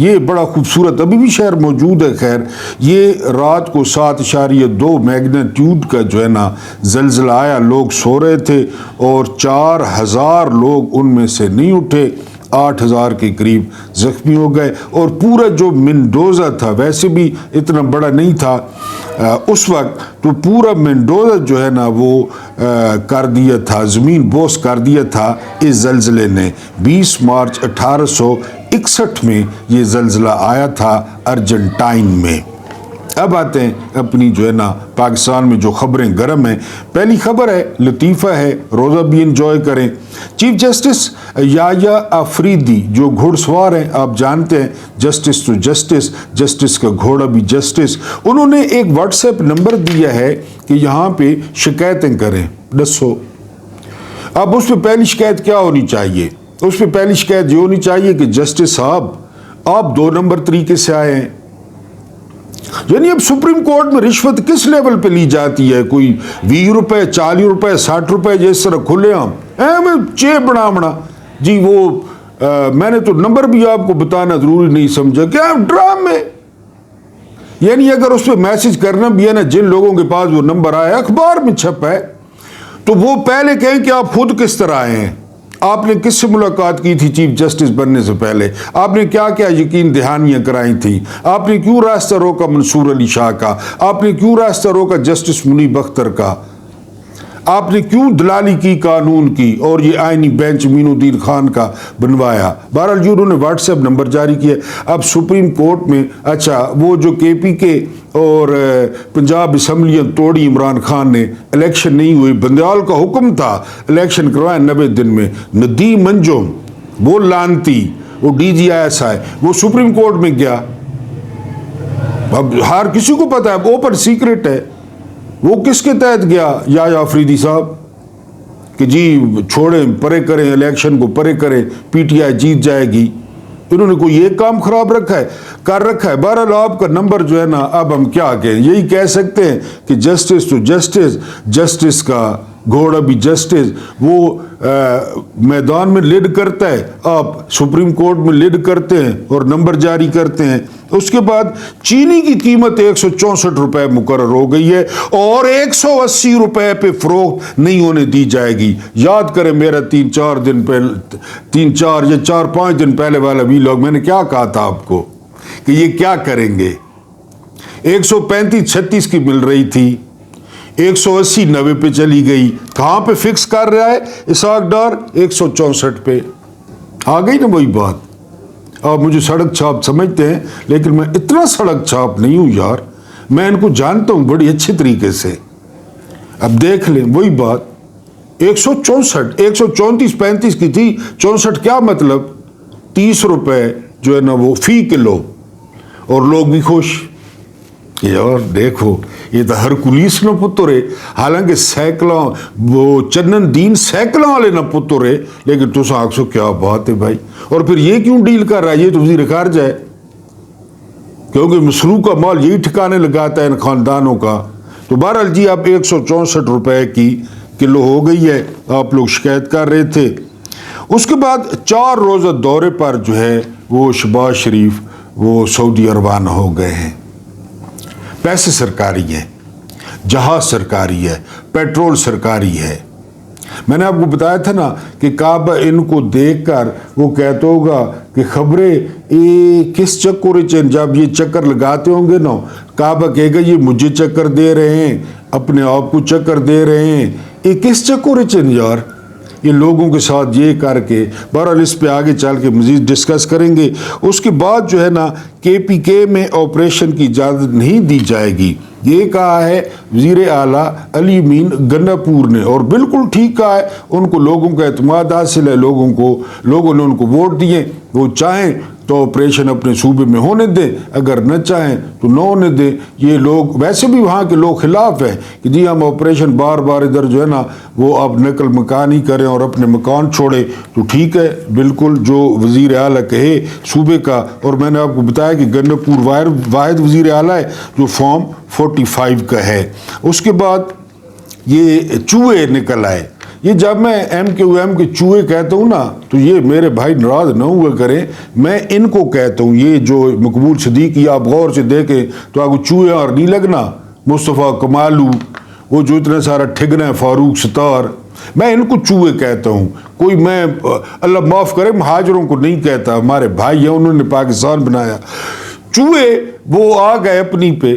یہ بڑا خوبصورت ابھی بھی شہر موجود ہے. خیر یہ رات کو 7.2 میگنیٹیوڈ کا جو ہے نا زلزلہ آیا. لوگ سو رہے تھے اور 4000 لوگ ان میں سے نہیں اٹھے. 8000 کے قریب زخمی ہو گئے. اور پورا جو مینڈوزا تھا ویسے بھی اتنا بڑا نہیں تھا اس وقت, تو پورا مینڈوزا جو ہے نا وہ کر دیا تھا, زمین بوس کر دیا تھا اس زلزلے نے. 20 مارچ 1861 میں یہ زلزلہ آیا تھا ارجنٹائن میں. اب آتے ہیں اپنی جو ہے نا پاکستان میں جو خبریں گرم ہیں. پہلی خبر ہے, لطیفہ ہے, روزہ بھی انجوائے کریں. چیف جسٹس یحییٰ آفریدی جو گھوڑ سوار ہیں, آپ جانتے ہیں جسٹس تو جسٹس, جسٹس کا گھوڑا بھی جسٹس, انہوں نے ایک واٹس ایپ نمبر دیا ہے کہ یہاں پہ شکایتیں کریں. دسو اب اس پہ پہلی شکایت کیا ہونی چاہیے؟ اس پہ پہلی شکایت یہ ہونی چاہیے کہ جسٹس صاحب آپ 2 نمبر طریقے سے آئے ہیں. یعنی اب سپریم کورٹ میں رشوت کس لیول پہ لی جاتی ہے؟ کوئی 20 روپے 40 روپے 60 روپے جس طرح کھلے ہم چے بنا جی وہ میں نے تو نمبر بھی آپ کو بتانا ضروری نہیں سمجھا. کیا ڈرامے؟ یعنی اگر اس پہ میسج کرنا بھی ہے نا, جن لوگوں کے پاس وہ نمبر آیا اخبار میں چھپا ہے, تو وہ پہلے کہیں کہ آپ خود کس طرح آئے ہیں, آپ نے کس سے ملاقات کی تھی چیف جسٹس بننے سے پہلے, آپ نے کیا کیا یقین دہانیاں کرائی تھیں, آپ نے کیوں راستہ روکا منصور علی شاہ کا, آپ نے کیوں راستہ روکا جسٹس منیب اختر کا, آپ نے کیوں دلالی کی قانون کی اور یہ آئینی بینچ مین الدین خان کا بنوایا. بہرحال جو انہوں نے واٹس ایپ نمبر جاری کیا. اب سپریم کورٹ میں اچھا وہ جو کے پی کے اور پنجاب اسمبلیاں توڑی عمران خان نے, الیکشن نہیں ہوئی, بندیال کا حکم تھا الیکشن کروائیں 90 دن میں. ندیم انجم وہ لانتی, وہ D G I S I, وہ سپریم کورٹ میں گیا. اب ہر کسی کو پتا ہے, اوپن سیکرٹ ہے, وہ کس کے تحت گیا یحییٰ آفریدی صاحب کہ جی چھوڑیں پرے کریں الیکشن کو, پرے کریں پی ٹی آئی جیت جائے گی. انہوں نے کوئی ایک کام خراب رکھا ہے کر رکھا ہے. بہرحال آپ کا نمبر جو ہے نا, اب ہم کیا کہیں, یہی کہہ سکتے ہیں کہ جسٹس تو جسٹس, جسٹس کا گھوڑا بھی جسٹس, وہ میدان میں لیڈ کرتا ہے, آپ سپریم کورٹ میں لیڈ کرتے ہیں اور نمبر جاری کرتے ہیں. اس کے بعد چینی کی قیمت 164 روپے مقرر ہو گئی ہے اور 180 روپے پہ فروخت نہیں ہونے دی جائے گی. یاد کریں میرا 3-4 دن پہلے 3-4 یا 4-5 دن پہلے والا ویلاگ, میں نے کیا کہا تھا آپ کو کہ یہ کیا کریں گے. 135-36 کی مل رہی تھی, 180-90 پہ چلی گئی. کہاں پہ فکس کر رہا ہے اسحاق ڈار؟ 164 پہ. آ گئی نا وہی بات. آپ مجھے سڑک چھاپ سمجھتے ہیں, لیکن میں اتنا سڑک چھاپ نہیں ہوں یار, میں ان کو جانتا ہوں بڑی اچھے طریقے سے. اب دیکھ لیں وہی بات, 164 134-35 کی تھی, 64 کیا مطلب 30 روپے جو ہے نا وہ فی کلو, اور لوگ بھی خوش. یار دیکھو یہ تو ہرکولیس نہ پتر ہے, حالانکہ سینکڑوں وہ چنن دین سینکڑوں والے نہ پتر ہے, لیکن تو آگ سو کیا بات ہے بھائی. اور پھر یہ کیوں ڈیل کر رہا ہے, یہ تو وزیر خارجہ ہے, کیونکہ مسلوق کا مال یہی ٹھکانے لگاتا ہے ان خاندانوں کا. تو بہرحال جی اب 164 روپے کی کلو ہو گئی ہے, آپ لوگ شکایت کر رہے تھے. اس کے بعد 4 روزہ دورے پر جو ہے وہ شہباز شریف وہ سعودی روانہ ہو گئے ہیں. پیسے سرکاری ہیں, جہاز سرکاری ہے, پیٹرول سرکاری ہے. میں نے آپ کو بتایا تھا نا کہ کعبہ ان کو دیکھ کر وہ کہتا ہوگا کہ خبریں کس چکر چین, جب یہ چکر لگاتے ہوں گے نا, کعبہ کہے گا یہ مجھے چکر دے رہے ہیں, اپنے آپ کو چکر دے رہے ہیں, یہ کس چکر چین یار, یہ لوگوں کے ساتھ یہ کر کے. بہرحال اس پہ آگے چل کے مزید ڈسکس کریں گے. اس کے بعد جو ہے نا کے پی کے میں آپریشن کی اجازت نہیں دی جائے گی, یہ کہا ہے وزیر اعلیٰ علی امین گناپور نے, اور بالکل ٹھیک کہا ہے. ان کو لوگوں کا اعتماد حاصل ہے, لوگوں نے ان کو ووٹ دیے. وہ چاہیں تو آپریشن اپنے صوبے میں ہونے دیں, اگر نہ چاہیں تو نہ ہونے دیں. یہ لوگ ویسے بھی وہاں کے لوگ خلاف ہیں کہ جی ہم آپریشن بار بار ادھر جو ہے نا وہ اب نقل مکانی کریں اور اپنے مکان چھوڑیں. تو ٹھیک ہے, بالکل جو وزیر اعلیٰ کہے صوبے کا. اور میں نے آپ کو بتایا کہ گناپور واحد وزیر اعلیٰ ہے جو فارم 45 کا ہے. اس کے بعد یہ چوہے نکل آئے, یہ جب میں MQM کے چوہے کہتا ہوں نا تو یہ میرے بھائی ناراض نہ ہوا کریں، میں ان کو کہتا ہوں، یہ جو مقبول صدیقی آپ غور سے دیکھیں تو آپ کو چوہے اور نہیں لگنا، مصطفیٰ کمالو، وہ جو اتنا سارا ٹھگنا ہے، فاروق ستار، میں ان کو چوہے کہتا ہوں، کوئی میں اللہ معاف کرے مہاجروں کو نہیں کہتا، ہمارے بھائی ہیں، انہوں نے پاکستان بنایا۔ چوہے وہ آ گئے اپنی پہ،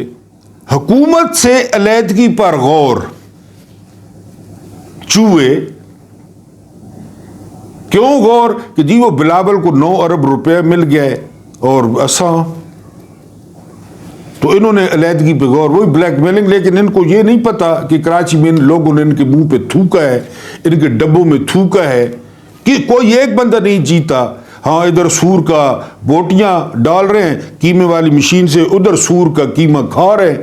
حکومت سے علیحدگی پر غور، چوہے کیوں غور کہ جی وہ بلاول کو 9 ارب روپے مل گئے اور اساں تو انہوں نے علیحدگی پہ غور، وہی بلیک میلنگ، لیکن ان کو یہ نہیں پتا کہ کراچی میں ان لوگوں نے ان کے منہ پہ تھوکا ہے، ان کے ڈبوں میں تھوکا ہے کہ کوئی ایک بندہ نہیں جیتا۔ ہاں ادھر سور کا بوٹیاں ڈال رہے ہیں قیمے والی مشین سے، ادھر سور کا قیمہ کھا رہے ہیں،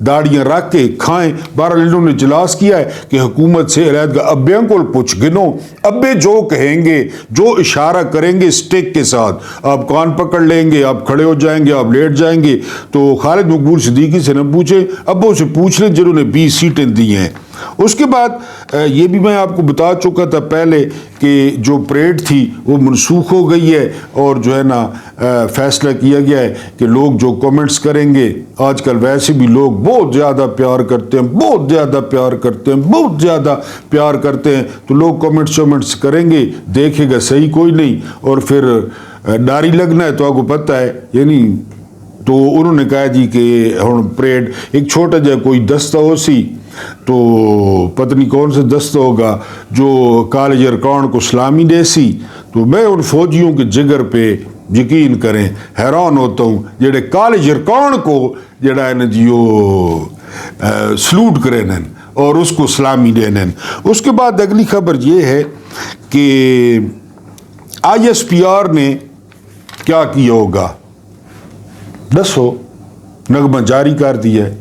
داڑیاں رکھ کے کھائیں۔ بہرحال انہوں نے اجلاس کیا ہے کہ حکومت سے علیحدگی، ابے کو پوچھ گنو، ابے جو کہیں گے، جو اشارہ کریں گے اسٹیک کے ساتھ، آپ کان پکڑ لیں گے، آپ کھڑے ہو جائیں گے، آپ لیٹ جائیں گے۔ تو خالد مقبول صدیقی سے نہ پوچھیں، ابوں سے پوچھ لیں جنہوں نے 20 سیٹیں دی ہیں۔ اس کے بعد یہ بھی میں آپ کو بتا چکا تھا پہلے کہ جو پریڈ تھی وہ منسوخ ہو گئی ہے، اور جو ہے نا فیصلہ کیا گیا ہے کہ لوگ جو کمنٹس کریں گے، آج کل ویسے بھی لوگ بہت زیادہ پیار کرتے ہیں، بہت زیادہ پیار کرتے ہیں، بہت زیادہ پیار کرتے ہیں، تو لوگ کمنٹس کریں گے، دیکھے گا صحیح کوئی نہیں، اور پھر ڈاری لگنا ہے تو آپ کو پتہ ہے، یعنی تو انہوں نے کہا جی کہ ہن پریڈ ایک چھوٹا جا کوئی دستہ ہو سی، تو پتہ نہیں کون سے دستہ ہوگا جو کالج ارکان کو سلامی دے سی، تو میں ان فوجیوں کے جگر پہ یقین کریں حیران ہوتا ہوں جڑے کالج ارکان کو جڑا ہے نا جی وہ سلوٹ کریں اور اس کو سلامی دینے۔ اس کے بعد اگلی خبر یہ ہے کہ ISPR نے کیا کیا ہوگا، دسو، نغمہ جاری کر دیا ہے،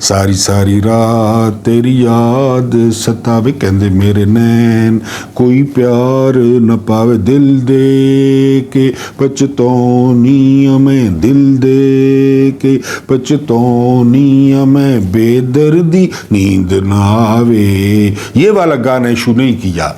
ساری ساری رات تیری یاد ستاوے کہندے میرے نین، کوئی پیار نہ پاوے دل دے کے پچھتونی میں، دل دے کے پچھتونی میں، بے دردی نیند نہ آوے۔ یہ والا گانا ایشو نہیں کیا،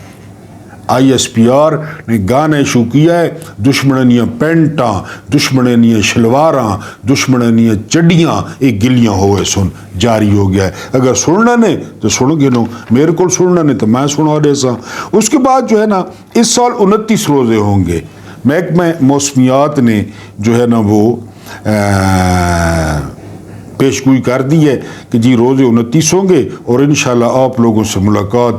ISPR نے گانا ایشو کیا ہے، دشمنانیاں پینٹاں، دشمنانیاں شلواراں، دشمنانیاں چڈیاں ایک گلیاں ہوئے سن جاری ہو گیا ہے۔ اگر سننا نے تو سن گنو، میرے کو سننا نے تو میں سنا دے سا۔ اس کے بعد جو ہے نا اس سال 29 روزے ہوں گے، محکمہ موسمیات نے جو ہے نا وہ پیشگوئی کر دی ہے کہ جی روزے 29 ہوں گے، اور انشاءاللہ آپ لوگوں سے ملاقات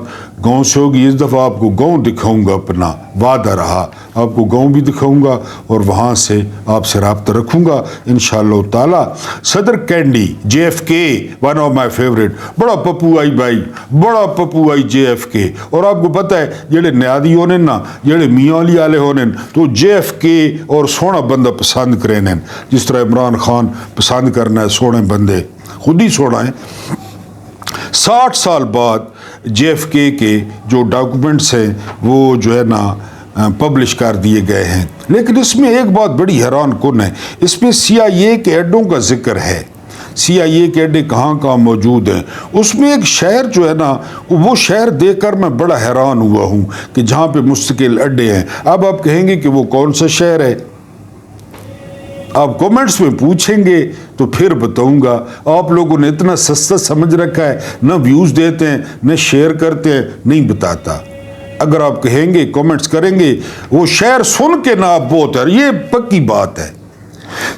گاؤں سے ہوگی۔ اس دفعہ آپ کو گاؤں دکھاؤں گا، اپنا وعدہ رہا، آپ کو گاؤں بھی دکھاؤں گا اور وہاں سے آپ سے رابطہ رکھوں گا انشاءاللہ تعالی۔ صدر candy JFK، one of my favourite, بڑا پپو آئی بھائی، بڑا پپو آئی JFK۔ اور آپ کو پتہ ہے جڑے نیادی ہونے نا، جڑے میاں علی والے ہونے تو JFK اور سونا بندہ پسند کریں، جس طرح عمران خان پسند کرنا ہے سونے بندے، خود ہی سونا ہے۔ 60 سال بعد JFK کے جو ڈاکومنٹس ہیں وہ جو ہے نا پبلش کر دیے گئے ہیں، لیکن اس میں ایک بات بڑی حیران کن ہے، اس میں CIA کے اڈوں کا ذکر ہے، CIA کے اڈے کہاں کہاں موجود ہیں۔ اس میں ایک شہر جو ہے نا، وہ شہر دیکھ کر میں بڑا حیران ہوا ہوں کہ جہاں پہ مستقل اڈے ہیں۔ اب آپ کہیں گے کہ وہ کون سا شہر ہے، آپ کومنٹس میں پوچھیں گے تو پھر بتاؤں گا۔ آپ لوگوں نے اتنا سستا سمجھ رکھا ہے، نہ ویوز دیتے ہیں، نہ شیئر کرتے ہیں، نہیں بتاتا۔ اگر آپ کہیں گے، کومنٹس کریں گے، وہ شہر سن کے نہ آپ بہت ہے، یہ پکی بات ہے۔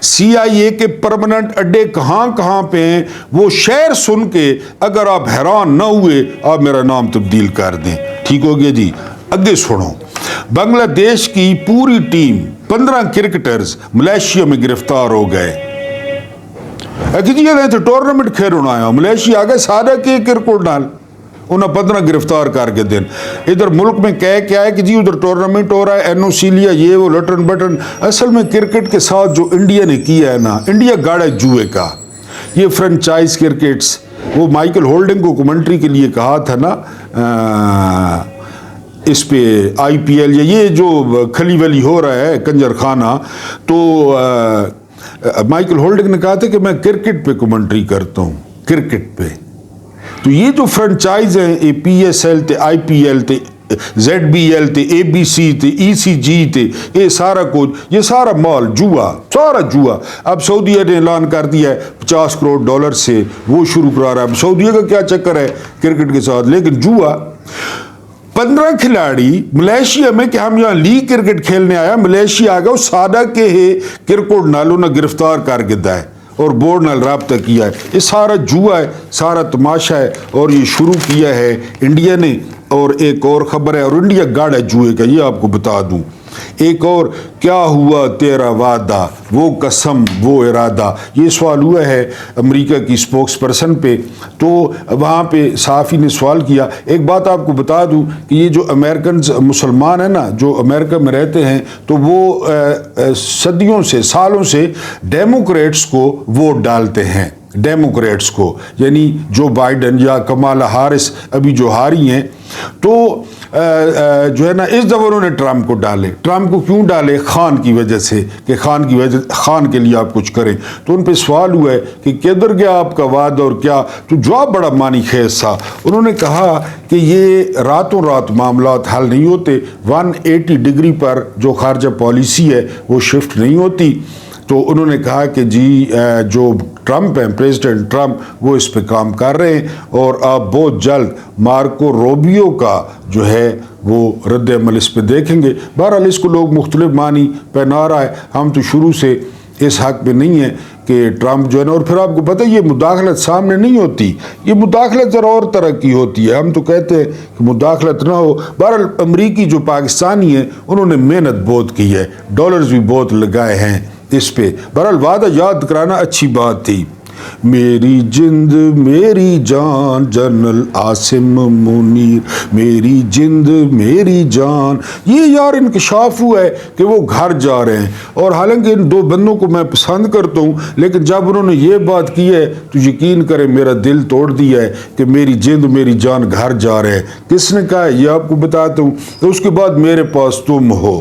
CIA کے پرماننٹ اڈے کہاں کہاں پہ ہیں، وہ شہر سن کے اگر آپ حیران نہ ہوئے، آپ میرا نام تبدیل کر دیں، ٹھیک ہو گیا جی۔ اگے سنو، بنگلہ دیش کی پوری ٹیم 15 کرکٹرز ملیشیا میں گرفتار ہو گئے۔ جی تو ٹورنامنٹ کھیلنا آیا ملیشیا آگے سارا کے کرکٹ نال انہیں 15 گرفتار کر کے دن۔ ادھر ملک میں کہہ کیا ہے کہ جی ادھر ٹورنامنٹ ہو رہا ہے، NOC لیا، یہ وہ لٹن بٹن۔ اصل میں کرکٹ کے ساتھ جو انڈیا نے کیا ہے نا، انڈیا گاڑا جوئے کا، یہ فرنچائز کرکٹس، وہ مائیکل ہولڈنگ کو کمنٹری کے لیے کہا تھا نا اس پہ IPL یا یہ جو کھلی ولی ہو رہا ہے کنجر خانہ، تو مائیکل ہولڈنگ نے کہا تھا کہ میں کرکٹ پہ کمنٹری کرتا ہوں، کرکٹ پہ۔ تو یہ جو فرنچائز ہیں اے پی ایس ایل تے آئی پی ایل تے زیڈ بی ایل تے اے بی سی تے ای سی جی تے یہ سارا کچھ یہ سارا مال جوا سارا جوا اب سعودیہ نے اعلان کر دیا ہے $50 کروڑ سے وہ شروع کرا رہا ہے. اب سعودیہ کا کیا چکر ہے کرکٹ کے ساتھ, لیکن جوا 15 کھلاڑی ملیشیا میں کہ ہم یہاں لیگ کرکٹ کھیلنے آیا ملیشیا آ گیا سادہ کے کرکٹ نالوں نہ گرفتار کر گدا ہے اور بورڈ نال رابطہ کیا ہے. یہ سارا جوا ہے سارا تماشا ہے اور یہ شروع کیا ہے انڈیا نے. اور ایک اور خبر ہے اور انڈیا گاڑ ہے جوئے کا یہ آپ کو بتا دوں. ایک اور کیا ہوا تیرا وعدہ وہ قسم وہ ارادہ یہ سوال ہوا ہے امریکہ کی سپوکس پرسن پہ. تو وہاں پہ صحافی نے سوال کیا. ایک بات آپ کو بتا دوں کہ یہ جو امریکنز مسلمان ہیں نا جو امریکہ میں رہتے ہیں تو وہ صدیوں سے سالوں سے ڈیموکریٹس کو ووٹ ڈالتے ہیں. ڈیموکریٹس کو یعنی جو بائیڈن یا کمالا ہارس ابھی جو ہاری ہیں تو جو ہے نا اس دفعہ انہوں نے ٹرمپ کو ڈالے. ٹرمپ کو کیوں ڈالے؟ خان کی وجہ سے کہ خان کے لیے آپ کچھ کریں. تو ان پہ سوال ہوا ہے کہ کدھر گیا آپ کا وعدہ اور کیا. تو جواب بڑا معنی خیز تھا. انہوں نے کہا کہ یہ راتوں رات معاملات حل نہیں ہوتے. 180 ڈگری پر جو خارجہ پالیسی ہے وہ شفٹ نہیں ہوتی. تو انہوں نے کہا کہ جی جو ٹرمپ ہیں پریزیڈنٹ ٹرمپ وہ اس پہ کام کر رہے ہیں اور آپ بہت جلد مارکو روبیو کا جو ہے وہ رد عمل اس پہ دیکھیں گے. بہرحال اس کو لوگ مختلف معنی پہنا رہا ہے. ہم تو شروع سے اس حق میں نہیں ہیں کہ ٹرمپ جو ہے نا اور پھر آپ کو پتہ ہے یہ مداخلت سامنے نہیں ہوتی. یہ مداخلت ذرا اور طرح کی ہوتی ہے. ہم تو کہتے ہیں کہ مداخلت نہ ہو. بہرحال امریکی جو پاکستانی ہیں انہوں نے محنت بہت کی ہے ڈالرز بھی بہت لگائے ہیں اس پہ. بہرحال وعدہ یاد کرانا اچھی بات تھی. میری جند میری جان جنرل عاصم منیر میری جند میری جان. یہ یار انکشاف ہوا ہے کہ وہ گھر جا رہے ہیں اور حالانکہ ان دو بندوں کو میں پسند کرتا ہوں لیکن جب انہوں نے یہ بات کی ہے تو یقین کریں میرا دل توڑ دیا ہے کہ میری جند میری جان گھر جا رہے ہیں. کس نے کہا ہے یہ آپ کو بتاتا ہوں. تو اس کے بعد میرے پاس تم ہو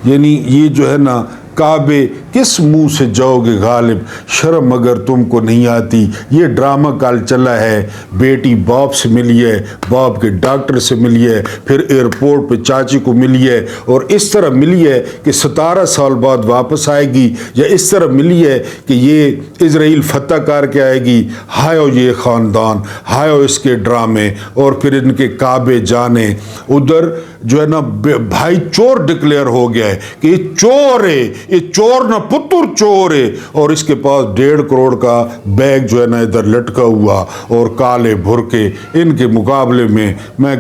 یعنی یہ جو ہے نا کعبے کس منہ سے جاؤ گے غالب شرم اگر تم کو نہیں آتی. یہ ڈرامہ کل چلا ہے بیٹی باپ سے ملی ہے باپ کے ڈاکٹر سے ملی ہے پھر ایئرپورٹ پہ چاچی کو ملی ہے اور اس طرح ملی ہے کہ 17 سال بعد واپس آئے گی یا اس طرح ملی ہے کہ یہ اسرائیل فتح کر کے آئے گی. ہائیو یہ خاندان ہائیو اس کے ڈرامے اور پھر ان کے کعبے جانے. ادھر جو ہے نا بھائی چور ڈکلیئر ہو گیا ہے کہ یہ چور ہے یہ چور نہ پتر چور ہے اور اس کے پاس 1.5 کروڑ کا بیگ جو ہے نا ادھر لٹکا ہوا اور کالے بھرکے. ان کے مقابلے میں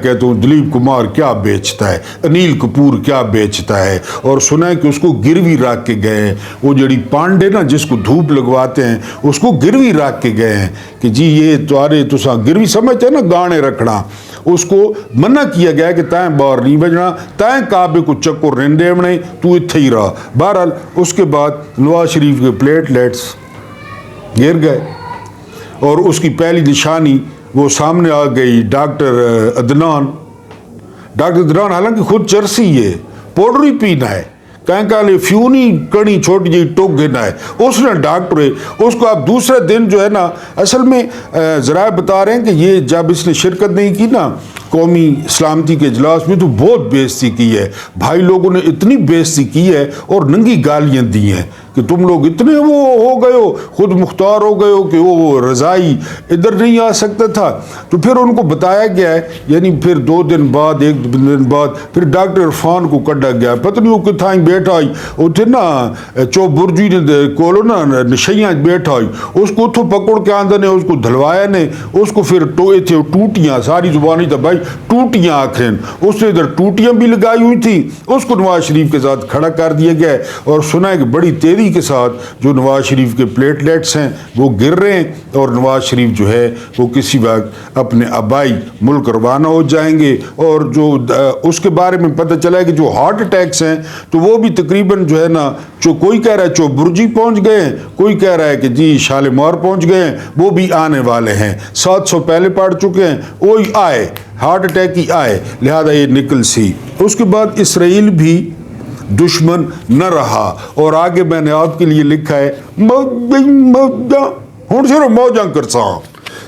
کہتا ہوں دلیپ کمار کیا بیچتا ہے انیل کپور کیا بیچتا ہے. اور سنا ہے کہ اس کو گروی رکھ کے گئے ہیں وہ جڑی پانڈے نا جس کو دھوپ لگواتے ہیں اس کو گروی رکھ کے گئے ہیں کہ جی یہ تمہارے تو گروی سمجھتے ہیں نا گانے رکھنا. اس کو منع کیا گیا کہ تائیں باہر نہیں بجنا تائیں کعبے کو چکر رندے بنے تو اتھے ہی رہا. بہرحال اس کے بعد نواز شریف کے پلیٹلیٹس گر گئے اور اس کی پہلی نشانی وہ سامنے آ گئی. ڈاکٹر عدنان حالانکہ خود چرسی ہے پاؤڈر ہی پینا ہے کہیں کہ فیونی کڑی چھوٹی جی ٹوک گنا ہے اس نے ڈاکٹر ہے اس کو آپ دوسرے دن جو ہے نا اصل میں ذرائع بتا رہے ہیں کہ یہ جب اس نے شرکت نہیں کی نا قومی سلامتی کے اجلاس میں تو بہت بےعزتی کی ہے. بھائی لوگوں نے اتنی بےعزتی کی ہے اور ننگی گالیاں دی ہیں کہ تم لوگ اتنے وہ ہو گئے ہو خود مختار ہو گئے ہو کہ وہ رضائی ادھر نہیں آ سکتا تھا. تو پھر ان کو بتایا گیا ہے یعنی پھر 2 دن بعد 1 دن بعد پھر ڈاکٹر عرفان کو کڈا گیا. پتہ نہیں وہ کتھائیں بیٹھا آئی اتنے نا چو برجی نے کولو نا نشیاں بیٹھا آئی اس کو اتھو پکڑ کے آندہ نے اس کو دھلوایا نے اس کو پھر ٹوئے تھے ٹوٹیاں ساری زبانی تھا بھائی ٹوٹیاں آخرین اس نے ادھر ٹوٹیاں بھی لگائی ہوئی تھی اس کو نواز شریف کے ساتھ کھڑا کر دیا گیا ہے. اور سنا ہے کہ بڑی تیزی کے ساتھ جو نواز شریف کے پلیٹلیٹس ہیں وہ گر رہے ہیں اور نواز شریف جو ہے وہ کسی وقت اپنے آبائی ملک روانہ ہو جائیں گے. اور جو اس کے بارے میں پتہ چلا ہے کہ جو ہارٹ اٹیکس ہیں تو وہ بھی تقریباً جو ہے نا جو کوئی کہہ رہا ہے چو برجی پہنچ گئے ہیں کوئی کہہ رہا ہے کہ جی شالمار پہنچ گئے ہیں وہ بھی آنے والے ہیں. 700 پہلے پڑ چکے ہیں وہی آئے ہارٹ اٹیک ہی آئے لہذا یہ نکل سی. اس کے بعد اسرائیل بھی دشمن نہ رہا اور آگے میں نے آپ کے لیے لکھا ہے ہوں صرف موجاں کرساں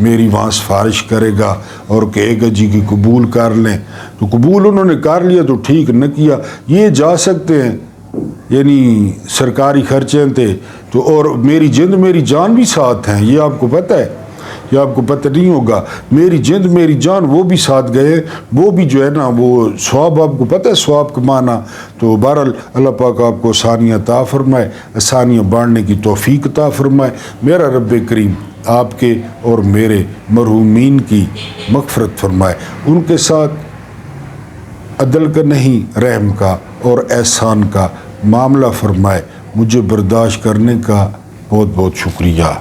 میری وہاں سفارش کرے گا اور کہے گا جی کہ قبول کر لیں، تو قبول انہوں نے کر لیا تو ٹھیک، نہ کیا یہ جا سکتے ہیں، یعنی سرکاری خرچے تھے تو، اور میری جند میری جان بھی ساتھ ہیں، یہ آپ کو پتہ ہے، یہ آپ کو پتہ نہیں ہوگا، میری جند میری جان وہ بھی ساتھ گئے، وہ بھی جو ہے نا وہ ثواب، آپ کو پتہ ہے ثواب کمانا، تو بہرحال اللہ پاک آپ کو آسانیاں عطا فرمائے، آسانیاں بانٹنے کی توفیق عطا فرمائے، میرا رب کریم آپ کے اور میرے مرحومین کی مغفرت فرمائے، ان کے ساتھ عدل کا نہیں رحم کا اور احسان کا معاملہ فرمائے، مجھے برداشت کرنے کا بہت بہت شکریہ۔